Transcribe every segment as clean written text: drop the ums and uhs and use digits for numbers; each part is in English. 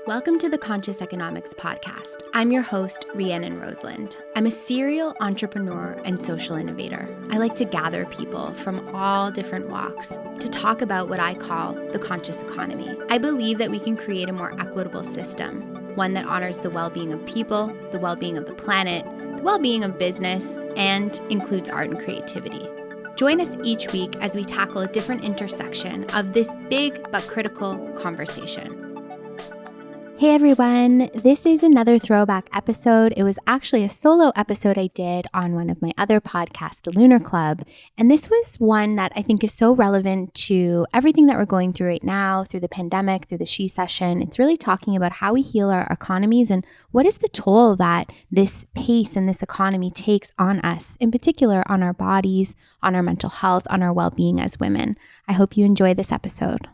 Welcome to the Conscious Economics Podcast. I'm your host, Rhiannon Rosalind. I'm a serial entrepreneur and social innovator. I like to gather people from all different walks to talk about what I call the conscious economy. I believe that we can create a more equitable system, one that honors the well-being of people, the well-being of the planet, the well-being of business, and includes art and creativity. Join us each week as we tackle a different intersection of this big but critical conversation. Hey everyone, this is another throwback episode. It was actually a solo episode I did on one of my other podcasts, The Lunar Club. And this was one that I think is so relevant to everything that we're going through right now, through the pandemic, through the She Session. It's really talking about how we heal our economies and what is the toll that this pace and this economy takes on us, in particular on our bodies, on our mental health, on our well-being as women. I hope you enjoy this episode.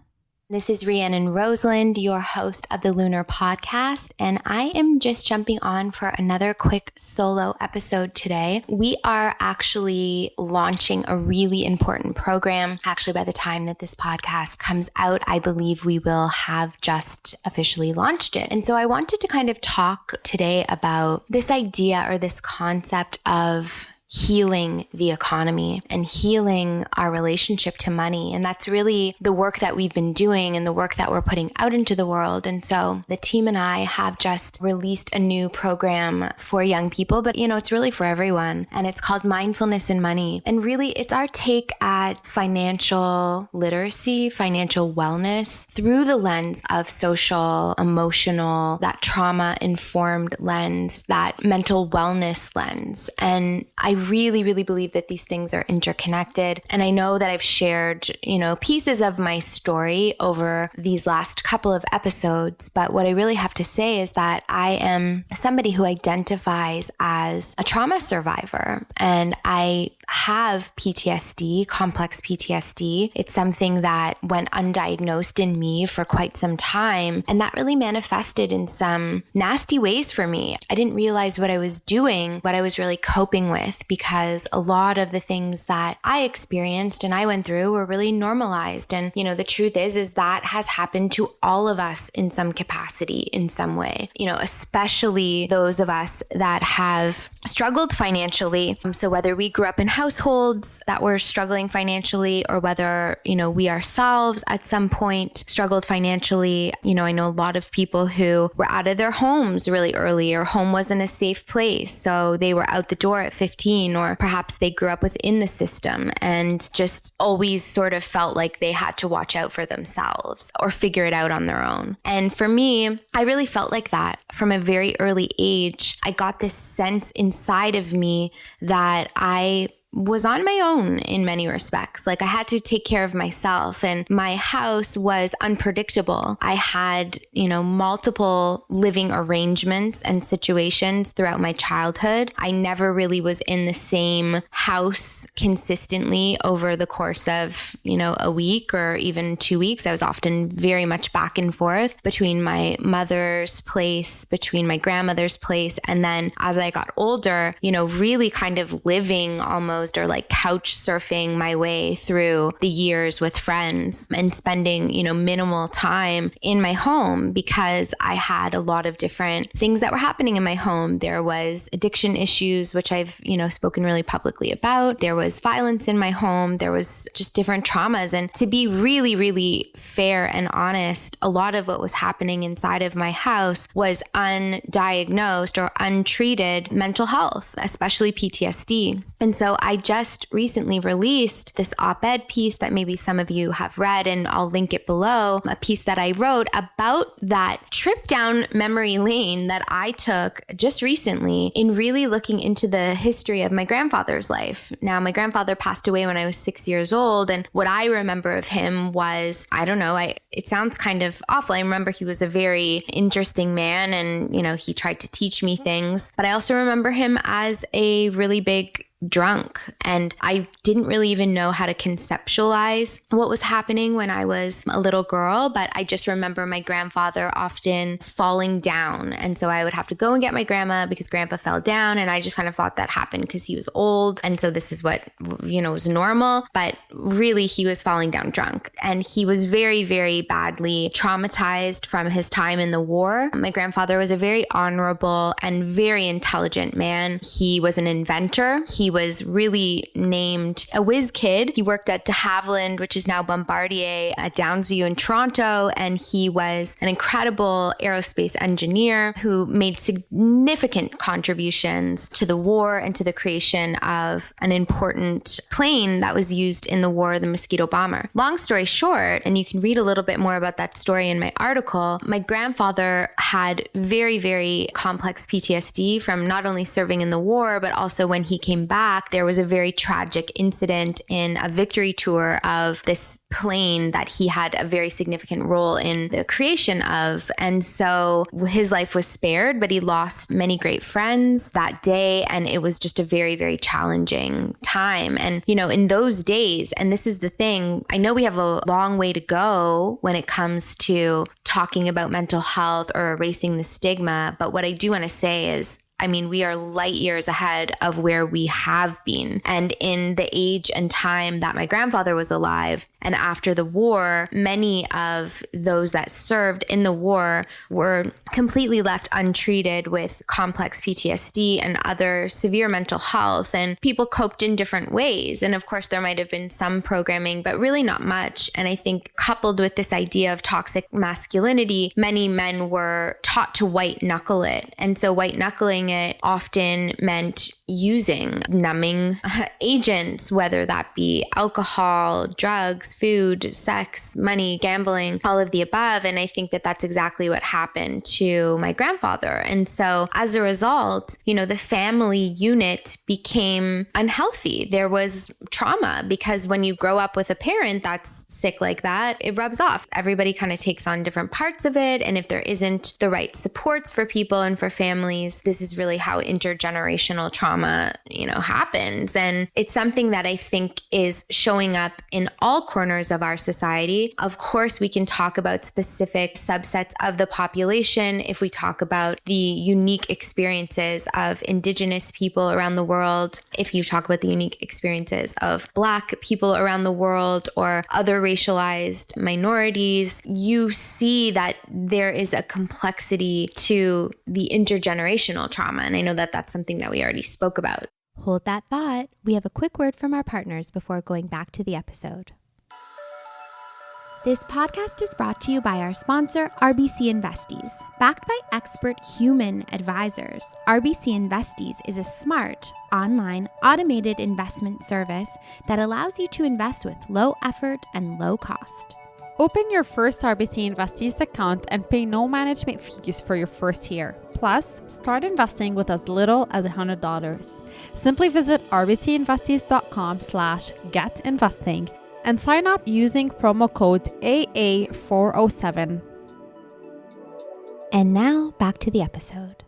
This is Rhiannon Rosalind, your host of the Lunar Podcast, and I am just jumping on for another quick solo episode today. We are actually launching a really important program. Actually, by the time that this podcast comes out, I believe we will have just officially launched it. And so I wanted to kind of talk today about this idea or this concept of healing the economy and healing our relationship to money. And that's really the work that we've been doing and the work that we're putting out into the world. And so the team and I have just released a new program for young people, but it's really for everyone. And it's called Mindfulness Money. And really it's our take at financial literacy, financial wellness through the lens of social, emotional, that trauma-informed lens, that mental wellness lens. And I really, really believe that these things are interconnected. And I know that I've shared, pieces of my story over these last couple of episodes. But what I really have to say is that I am somebody who identifies as a trauma survivor. And I have PTSD, complex PTSD. It's something that went undiagnosed in me for quite some time. And that really manifested in some nasty ways for me. I didn't realize what I was doing, what I was really coping with, because a lot of the things that I experienced and I went through were really normalized. And, the truth is that has happened to all of us in some capacity, in some way, especially those of us that have struggled financially. So whether we grew up in households that were struggling financially or whether, we ourselves at some point struggled financially. I know a lot of people who were out of their homes really early, or home wasn't a safe place. So they were out the door at 15, or perhaps they grew up within the system and just always sort of felt like they had to watch out for themselves or figure it out on their own. And for me, I really felt like that from a very early age. I got this sense inside of me that I was on my own in many respects. Like I had to take care of myself, and my house was unpredictable. I had, multiple living arrangements and situations throughout my childhood. I never really was in the same house consistently over the course of, a week or even 2 weeks. I was often very much back and forth between my mother's place, between my grandmother's place. And then as I got older, really kind of living almost or like couch surfing my way through the years with friends and spending, minimal time in my home because I had a lot of different things that were happening in my home. There was addiction issues, which I've, spoken really publicly about. There was violence in my home. There was just different traumas. And to be really, really fair and honest, a lot of what was happening inside of my house was undiagnosed or untreated mental health, especially PTSD. And so I just recently released this op-ed piece that maybe some of you have read, and I'll link it below, a piece that I wrote about that trip down memory lane that I took just recently in really looking into the history of my grandfather's life. Now, my grandfather passed away when I was 6 years old, and what I remember of him was, it sounds kind of awful. I remember he was a very interesting man and, he tried to teach me things, but I also remember him as a really big drunk. And I didn't really even know how to conceptualize what was happening when I was a little girl, but I just remember my grandfather often falling down. And so I would have to go and get my grandma because grandpa fell down. And I just kind of thought that happened because he was old. And so this is what, was normal. But really, he was falling down drunk. And he was very, very badly traumatized from his time in the war. My grandfather was a very honorable and very intelligent man. He was an inventor. He was really named a whiz kid. He worked at de Havilland, which is now Bombardier, at Downsview in Toronto. And he was an incredible aerospace engineer who made significant contributions to the war and to the creation of an important plane that was used in the war, the Mosquito bomber. Long story short, and you can read a little bit more about that story in my article, my grandfather had very, very complex PTSD from not only serving in the war, but also when he came back, there was a very tragic incident in a victory tour of this plane that he had a very significant role in the creation of. And so his life was spared, but he lost many great friends that day. And it was just a very, very challenging time. And, in those days, and this is the thing, I know we have a long way to go when it comes to talking about mental health or erasing the stigma. But what I do want to say is, we are light years ahead of where we have been. And in the age and time that my grandfather was alive and after the war, many of those that served in the war were completely left untreated with complex PTSD and other severe mental health. And people coped in different ways. And of course, there might have been some programming, but really not much. And I think coupled with this idea of toxic masculinity, many men were taught to white knuckle it. And so white knuckling it often meant using numbing agents, whether that be alcohol, drugs, food, sex, money, gambling, all of the above. And I think that that's exactly what happened to my grandfather. And so as a result, the family unit became unhealthy. There was trauma because when you grow up with a parent that's sick like that, it rubs off. Everybody kind of takes on different parts of it. And if there isn't the right supports for people and for families, this is really how intergenerational trauma happens. And it's something that I think is showing up in all corners of our society. Of course, we can talk about specific subsets of the population if we talk about the unique experiences of Indigenous people around the world, if you talk about the unique experiences of Black people around the world or other racialized minorities, you see that there is a complexity to the intergenerational trauma. And I know that that's something that we already spoke about. Hold that thought. We have a quick word from our partners before going back to the episode. This podcast is brought to you by our sponsor, RBC Investies. Backed by expert human advisors, RBC Investies is a smart, online, automated investment service that allows you to invest with low effort and low cost. Open your first RBC Investies account and pay no management fees for your first year. Plus, start investing with as little as $100. Simply visit rbcinvesties.com/getinvesting and sign up using promo code AA407. And now back to the episode.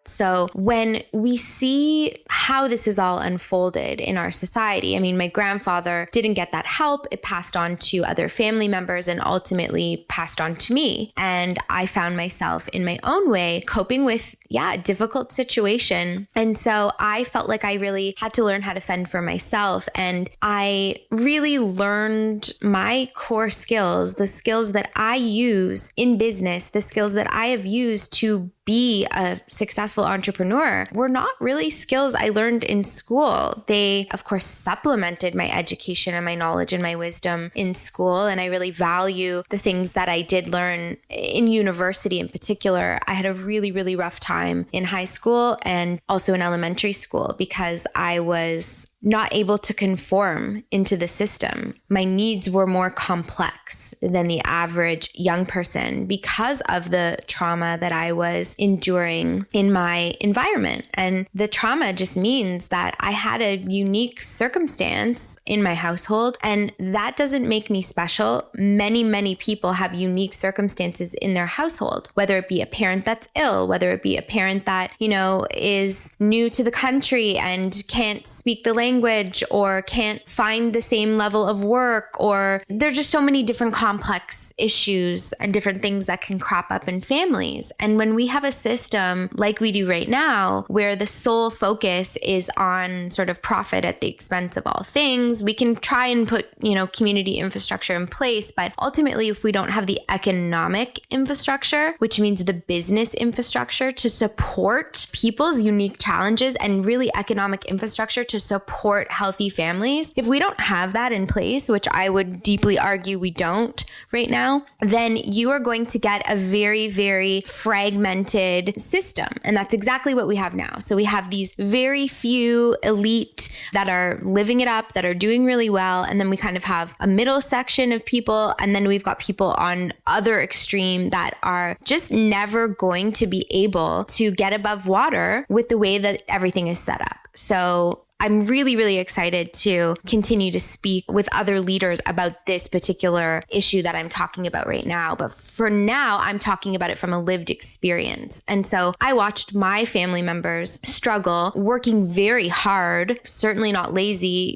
So when we see how this is all unfolded in our society, my grandfather didn't get that help. It passed on to other family members and ultimately passed on to me. And I found myself in my own way coping with, a difficult situation. And so I felt like I really had to learn how to fend for myself. And I really learned my core skills, the skills that I use in business, the skills that I have used to be a successful entrepreneur were not really skills I learned in school. They, of course, supplemented my education and my knowledge and my wisdom in school. And I really value the things that I did learn in university in particular. I had a really, really rough time in high school and also in elementary school because I was not able to conform into the system. My needs were more complex than the average young person because of the trauma that I was enduring in my environment. And the trauma just means that I had a unique circumstance in my household, and that doesn't make me special. Many people have unique circumstances in their household, whether it be a parent that's ill, whether it be a parent that, is new to the country and can't speak the language or can't find the same level of work, or there's just so many different complex issues and different things that can crop up in families. And when we have a system like we do right now, where the sole focus is on sort of profit at the expense of all things, we can try and put, community infrastructure in place. But ultimately, if we don't have the economic infrastructure, which means the business infrastructure to support people's unique challenges and really economic infrastructure to support healthy families, if we don't have that in place, which I would deeply argue we don't right now, then you are going to get a very, very fragmented system. And that's exactly what we have now. So we have these very few elite that are living it up, that are doing really well. And then we kind of have a middle section of people. And then we've got people on other extreme that are just never going to be able to get above water with the way that everything is set up. So I'm really, really excited to continue to speak with other leaders about this particular issue that I'm talking about right now. But for now, I'm talking about it from a lived experience. And so I watched my family members struggle, working very hard, certainly not lazy,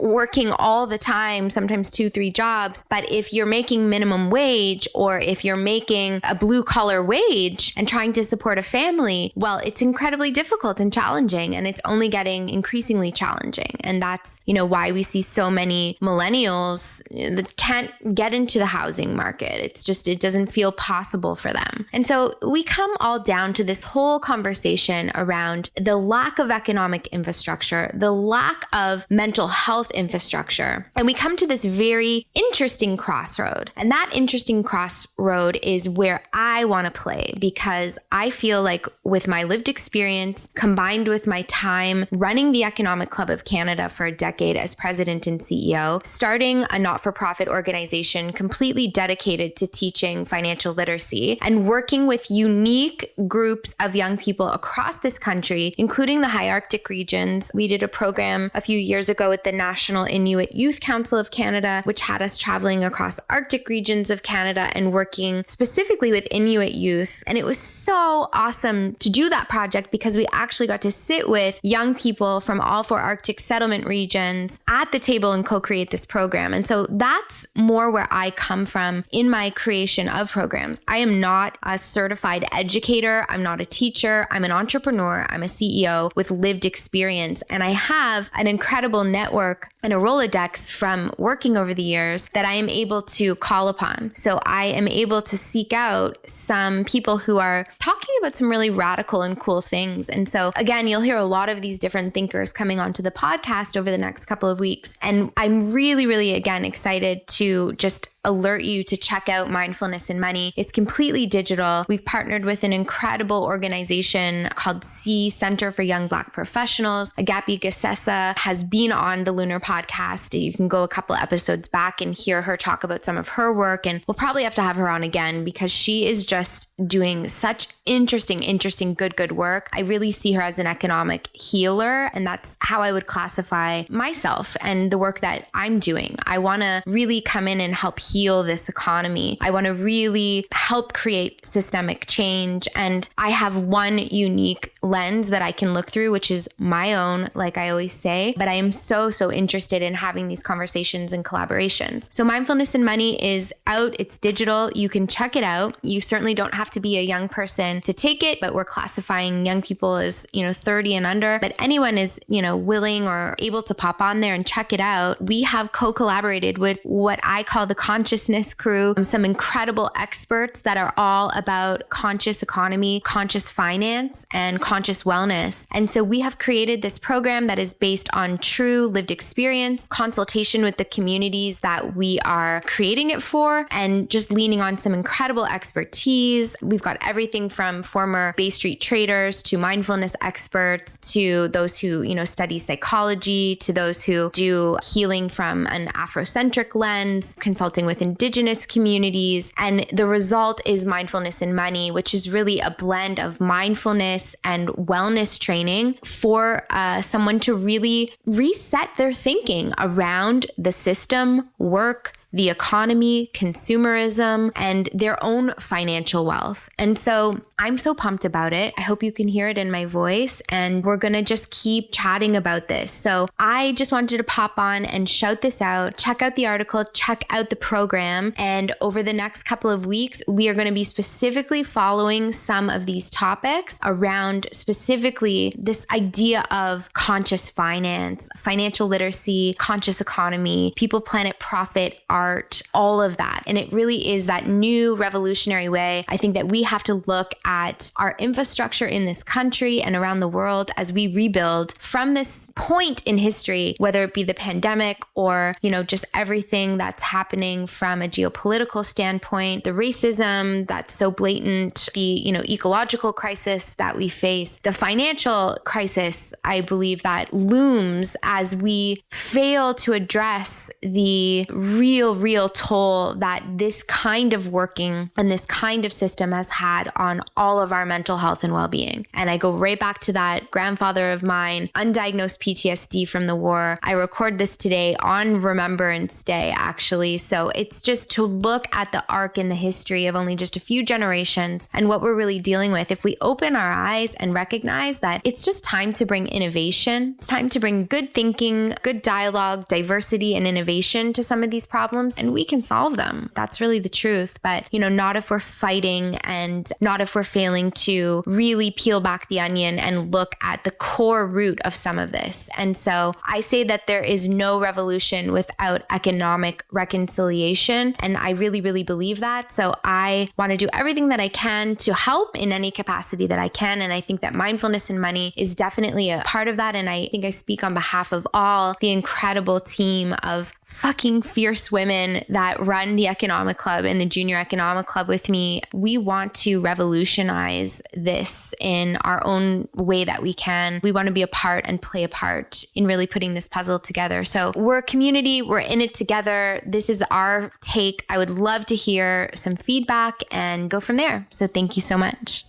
working all the time, sometimes 2-3 jobs. But if you're making minimum wage, or if you're making a blue collar wage and trying to support a family, well, it's incredibly difficult and challenging, and it's only getting increasingly challenging. And that's, why we see so many millennials that can't get into the housing market. It doesn't feel possible for them. And so we come all down to this whole conversation around the lack of economic infrastructure, the lack of mental health infrastructure. And we come to this very interesting crossroad. And that interesting crossroad is where I want to play, because I feel like with my lived experience combined with my time running the Economic Club of Canada for a decade as president and CEO, starting a not-for-profit organization completely dedicated to teaching financial literacy, and working with unique groups of young people across this country, including the high Arctic regions. We did a program a few years ago with the National Inuit Youth Council of Canada, which had us traveling across Arctic regions of Canada and working specifically with Inuit youth. And it was so awesome to do that project because we actually got to sit with young people from all 4 Arctic settlement regions at the table and co-create this program. And so that's more where I come from in my creation of programs. I am not a certified educator. I'm not a teacher. I'm an entrepreneur. I'm a CEO with lived experience. And I have an incredible network and a Rolodex from working over the years that I am able to call upon. So I am able to seek out some people who are talking about some really radical and cool things. And so again, you'll hear a lot of these different thinkers coming onto the podcast over the next couple of weeks. And I'm really, really, again, excited to just alert you to check out Mindfulness and Money. It's completely digital. We've partnered with an incredible organization called C Center for Young Black Professionals. Agapi Gasessa has been on the Lunar podcast. You can go a couple episodes back and hear her talk about some of her work. And we'll probably have to have her on again because she is just doing such interesting, good work. I really see her as an economic healer. And that's how I would classify myself and the work that I'm doing. I want to really come in and help heal this economy. I want to really help create systemic change. And I have one unique lens that I can look through, which is my own, like I always say, but I am so interested in having these conversations and collaborations. So Mindfulness and Money is out. It's digital. You can check it out. You certainly don't have to be a young person to take it, but we're classifying young people as, 30 and under, but anyone is, willing or able to pop on there and check it out. We have co-collaborated with what I call the consciousness crew, some incredible experts that are all about conscious economy, conscious finance, and conscious wellness. And so we have created this program that is based on true lived experience, consultation with the communities that we are creating it for, and just leaning on some incredible expertise. We've got everything from former Bay Street traders to mindfulness experts to those who, study psychology, to those who do healing from an Afrocentric lens, consulting with Indigenous communities. And the result is Mindfulness and Money, which is really a blend of mindfulness and wellness training for someone to really reset their thinking around the system, work, the economy, consumerism, and their own financial wealth. And so I'm so pumped about it. I hope you can hear it in my voice, and we're going to just keep chatting about this. So I just wanted to pop on and shout this out. Check out the article, check out the program. And over the next couple of weeks, we are going to be specifically following some of these topics around specifically this idea of conscious finance, financial literacy, conscious economy, people, planet, profit, art, all of that. And it really is that new revolutionary way. I think that we have to look at our infrastructure in this country and around the world as we rebuild from this point in history, whether it be the pandemic or, just everything that's happening from a geopolitical standpoint, the racism that's so blatant, the, ecological crisis that we face, the financial crisis, I believe that looms as we fail to address the real toll that this kind of working and this kind of system has had on all of our mental health and well-being. And I go right back to that grandfather of mine, undiagnosed PTSD from the war. I record this today on Remembrance Day, actually. So it's just to look at the arc in the history of only just a few generations and what we're really dealing with. If we open our eyes and recognize that it's just time to bring innovation, it's time to bring good thinking, good dialogue, diversity, and innovation to some of these problems, and we can solve them. That's really the truth. But, not if we're fighting and not if we're failing to really peel back the onion and look at the core root of some of this. And so I say that there is no revolution without economic reconciliation. And I really, really believe that. So I want to do everything that I can to help in any capacity that I can. And I think that Mindfulness and Money is definitely a part of that. And I think I speak on behalf of all the incredible team of fucking fierce women that run the Economic Club and the Junior Economic Club with me. We want to revolutionize this in our own way that we can. We want to be a part and play a part in really putting this puzzle together. So we're a community, we're in it together. This is our take. I would love to hear some feedback and go from there. So thank you so much.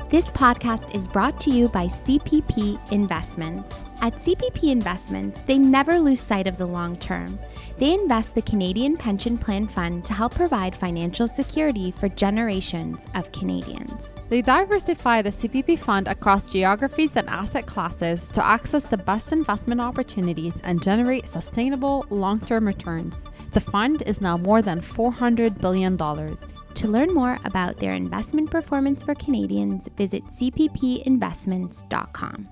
This podcast is brought to you by CPP Investments. At CPP Investments, they never lose sight of the long term. They invest the Canadian Pension Plan Fund to help provide financial security for generations of Canadians. They diversify the CPP fund across geographies and asset classes to access the best investment opportunities and generate sustainable long-term returns. The fund is now more than $400 billion. To learn more about their investment performance for Canadians, visit cppinvestments.com.